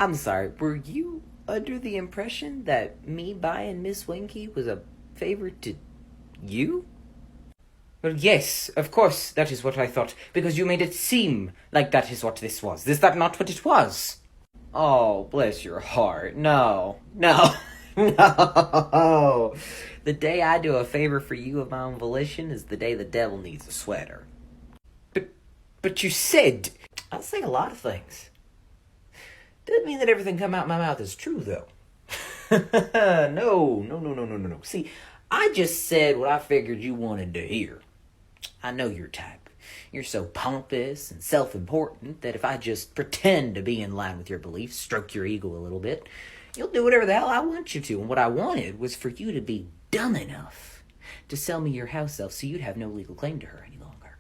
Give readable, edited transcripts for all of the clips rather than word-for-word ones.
I'm sorry, were you under the impression that me buying Miss Winky was a favor to you? Well, yes, of course, that is what I thought, because you made it seem like that is what this was. Is that not what it was? Oh, bless your heart. No. No. The day I do a favor for you of my own volition is the day the devil needs a sweater. But you said... I'll say a lot of things. Doesn't mean that everything come out my mouth is true, though. No. See, I just said what I figured you wanted to hear. I know your type. You're so pompous and self-important that if I just pretend to be in line with your beliefs, stroke your ego a little bit, you'll do whatever the hell I want you to. And what I wanted was for you to be dumb enough to sell me your house elf so you'd have no legal claim to her any longer.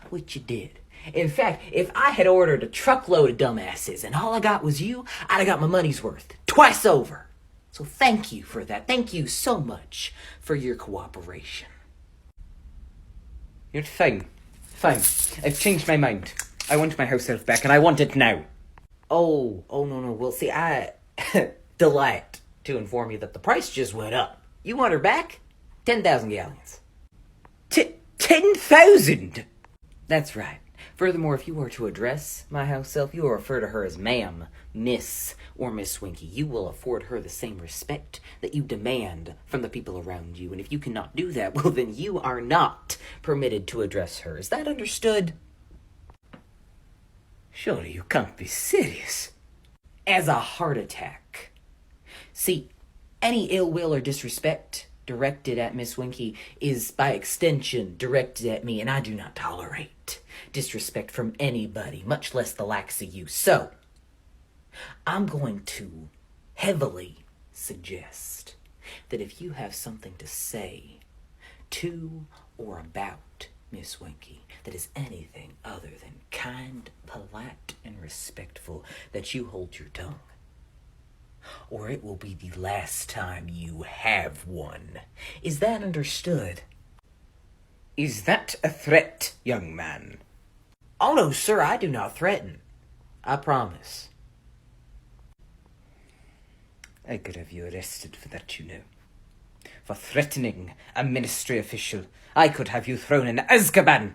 Which you did. In fact, if I had ordered a truckload of dumbasses and all I got was you, I'd have got my money's worth. Twice over. So thank you for that. Thank you so much for your cooperation. You're fine. I've changed my mind. I want my house elf back, and I want it now. Oh, no. Well, see, I delight to inform you that the price just went up. You want her back? 10,000 galleons. 10,000? That's right. Furthermore, if you were to address my house elf, you will refer to her as ma'am, miss, or Miss Winky. You will afford her the same respect that you demand from the people around you. And if you cannot do that, well, then you are not permitted to address her. Is that understood? Surely you can't be serious. As a heart attack. See, any ill will or disrespect directed at Miss Winky is, by extension, directed at me, and I do not tolerate disrespect from anybody, much less the likes of you. So, I'm going to heavily suggest that if you have something to say to or about Miss Winky that is anything other than kind, polite, and respectful, that you hold your tongue. Or it will be the last time you have one. Is that understood? Is that a threat, young man? Oh, no, sir, I do not threaten. I promise. I could have you arrested for that, you know. For threatening a ministry official. I could have you thrown in Azkaban.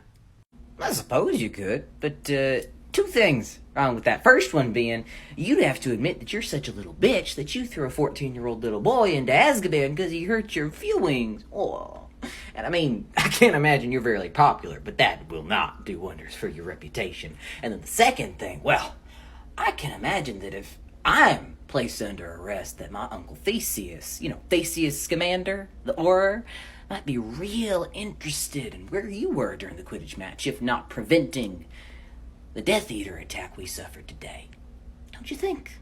I suppose you could, but, two things wrong with that. First one being, you'd have to admit that you're such a little bitch that you threw a 14-year-old little boy into Azkaban because he hurt your feelings. Oh. And I mean, I can't imagine you're very popular, but that will not do wonders for your reputation. And then the second thing, well, I can imagine that if I'm placed under arrest, that my Uncle Theseus, Theseus Scamander, the Auror, might be real interested in where you were during the Quidditch match, if not preventing the Death Eater attack we suffered today. Don't you think?